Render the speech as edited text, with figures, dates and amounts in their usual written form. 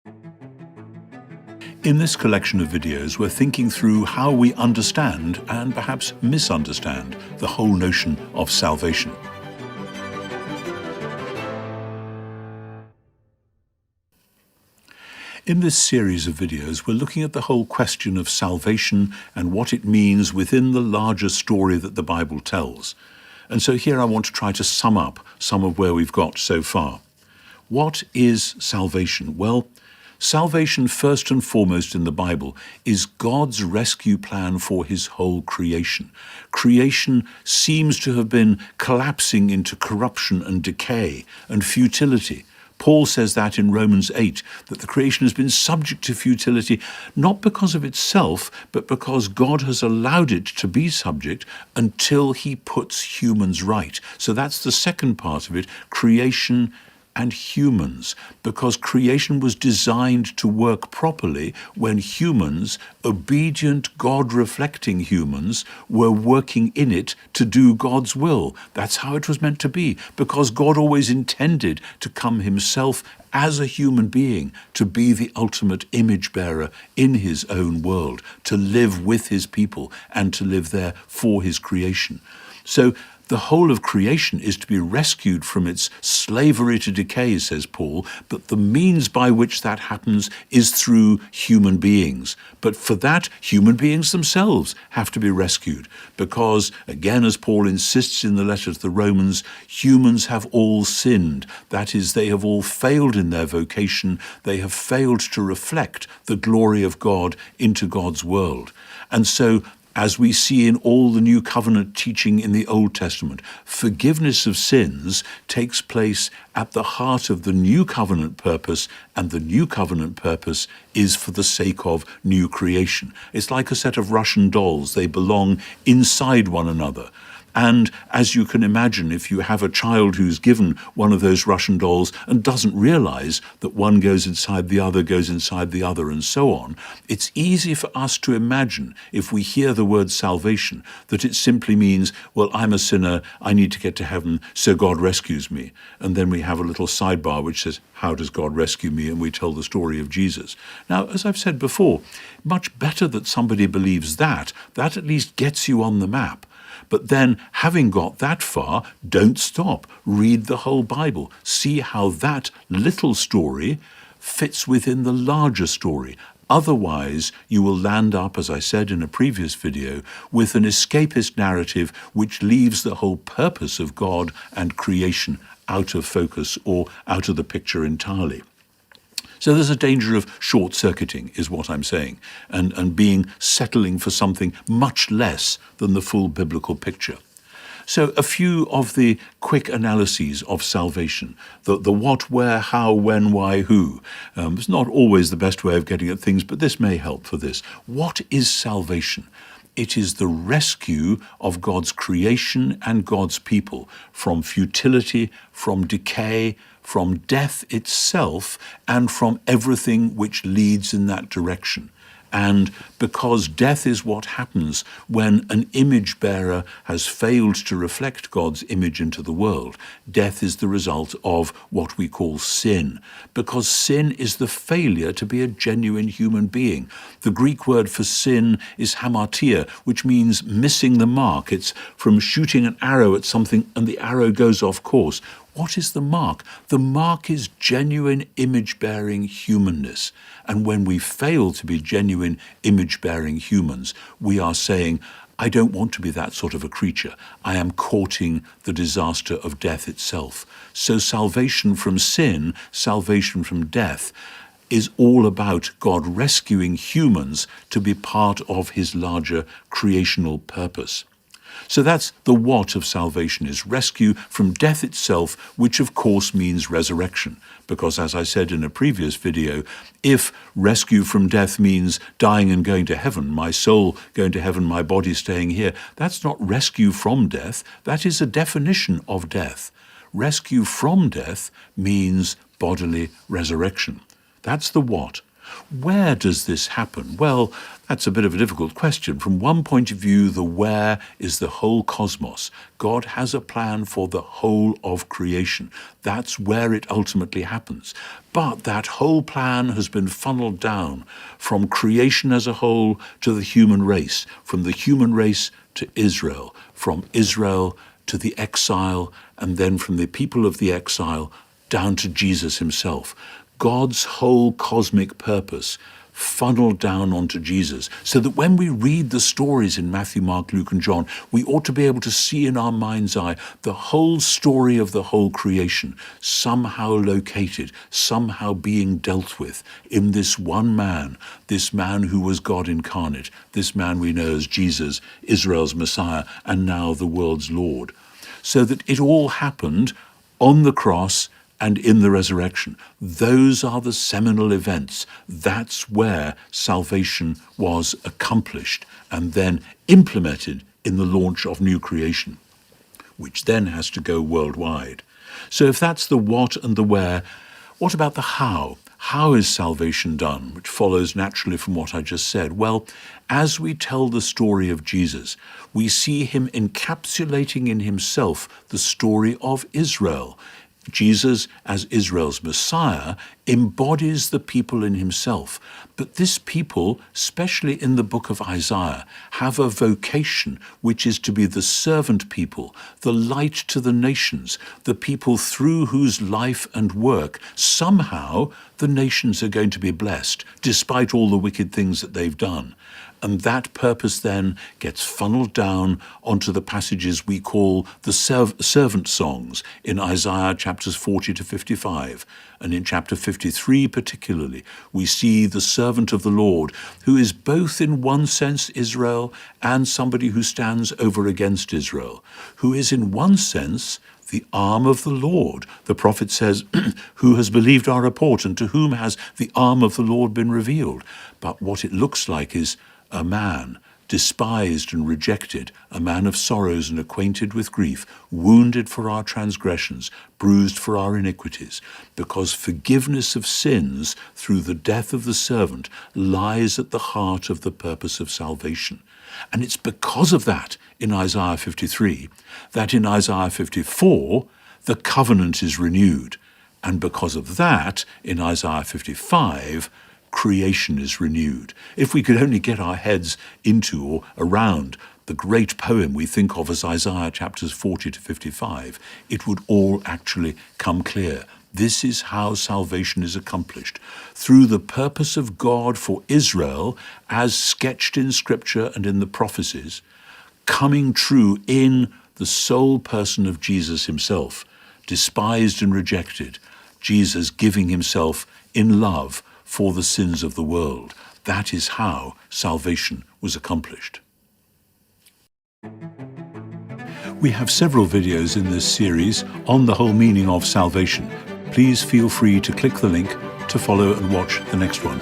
In this collection of videos, we're thinking through how we understand and perhaps misunderstand the whole notion of salvation. In this series of videos, we're looking at the whole question of salvation and what it means within the larger story that the Bible tells. And so here I want to try to sum up some of where we've got so far. What is salvation? Well, salvation, first and foremost in the Bible, is God's rescue plan for his whole creation. Creation seems to have been collapsing into corruption and decay and futility. Paul says that in Romans 8, that the creation has been subject to futility, not because of itself, but because God has allowed it to be subject until he puts humans right. So that's the second part of it, creation and humans, because creation was designed to work properly when humans, obedient, God-reflecting humans, were working in it to do God's will. That's how it was meant to be, because God always intended to come himself as a human being, to be the ultimate image bearer in his own world, to live with his people and to live there for his creation. So the whole of creation is to be rescued from its slavery to decay, says Paul, but the means by which that happens is through human beings. But for that, human beings themselves have to be rescued, because, again, as Paul insists in the letter to the Romans, humans have all sinned. That is, they have all failed in their vocation. They have failed to reflect the glory of God into God's world. And so, as we see in all the New Covenant teaching in the Old Testament, forgiveness of sins takes place at the heart of the New Covenant purpose, and the New Covenant purpose is for the sake of new creation. It's like a set of Russian dolls. They belong inside one another. And as you can imagine, if you have a child who's given one of those Russian dolls and doesn't realize that one goes inside the other, and so on, it's easy for us to imagine, if we hear the word salvation, that it simply means, well, I'm a sinner, I need to get to heaven, so God rescues me. And then we have a little sidebar which says, how does God rescue me? And we tell the story of Jesus. Now, as I've said before, much better that somebody believes that. That at least gets you on the map. But then, having got that far, don't stop. Read the whole Bible. See how that little story fits within the larger story. Otherwise, you will land up, as I said in a previous video, with an escapist narrative which leaves the whole purpose of God and creation out of focus or out of the picture entirely. So there's a danger of short-circuiting, is what I'm saying, and settling for something much less than the full biblical picture. So a few of the quick analyses of salvation, the what, where, how, when, why, who. It's not always the best way of getting at things, but this may help for this. What is salvation? It is the rescue of God's creation and God's people from futility, from decay, from death itself, and from everything which leads in that direction. And because death is what happens when an image bearer has failed to reflect God's image into the world, death is the result of what we call sin. Because sin is the failure to be a genuine human being. The Greek word for sin is hamartia, which means missing the mark. It's from shooting an arrow at something and the arrow goes off course. What is the mark? The mark is genuine image-bearing humanness. And when we fail to be genuine image-bearing humans, we are saying, I don't want to be that sort of a creature. I am courting the disaster of death itself. So salvation from sin, salvation from death, is all about God rescuing humans to be part of his larger creational purpose. So that's the what of salvation, is rescue from death itself, which of course means resurrection. Because as I said in a previous video, if rescue from death means dying and going to heaven, my soul going to heaven, my body staying here, that's not rescue from death, that is a definition of death. Rescue from death means bodily resurrection. That's the what. Where does this happen? Well, that's a bit of a difficult question. From one point of view, the where is the whole cosmos. God has a plan for the whole of creation. That's where it ultimately happens. But that whole plan has been funneled down from creation as a whole to the human race, from the human race to Israel, from Israel to the exile, and then from the people of the exile down to Jesus himself. God's whole cosmic purpose funneled down onto Jesus, so that when we read the stories in Matthew, Mark, Luke, and John, we ought to be able to see in our mind's eye the whole story of the whole creation, somehow located, somehow being dealt with in this one man, this man who was God incarnate, this man we know as Jesus, Israel's Messiah, and now the world's Lord. So that it all happened on the cross and in the resurrection. Those are the seminal events. That's where salvation was accomplished and then implemented in the launch of new creation, which then has to go worldwide. So if that's the what and the where, what about the how? How is salvation done, which follows naturally from what I just said? Well, as we tell the story of Jesus, we see him encapsulating in himself the story of Israel. Jesus, as Israel's Messiah, embodies the people in himself. But this people, especially in the book of Isaiah, have a vocation which is to be the servant people, the light to the nations, the people through whose life and work somehow the nations are going to be blessed, despite all the wicked things that they've done. And that purpose then gets funneled down onto the passages we call the servant songs in Isaiah chapters 40 to 55. And in chapter 53 particularly, we see the servant of the Lord, who is both in one sense Israel and somebody who stands over against Israel, who is in one sense the arm of the Lord. The prophet says, who has believed our report, and to whom has the arm of the Lord been revealed? But what it looks like is a man, despised and rejected, a man of sorrows and acquainted with grief, wounded for our transgressions, bruised for our iniquities, because forgiveness of sins through the death of the servant lies at the heart of the purpose of salvation. And it's because of that in Isaiah 53 that in Isaiah 54 the covenant is renewed. And because of that, in Isaiah 55, creation is renewed. If we could only get our heads into or around the great poem we think of as Isaiah chapters 40 to 55, it would all actually come clear. This is how salvation is accomplished, through the purpose of God for Israel, as sketched in Scripture and in the prophecies, coming true in the sole person of Jesus himself, despised and rejected, Jesus giving himself in love for the sins of the world. That is how salvation was accomplished. We have several videos in this series on the whole meaning of salvation. Please feel free to click the link to follow and watch the next one.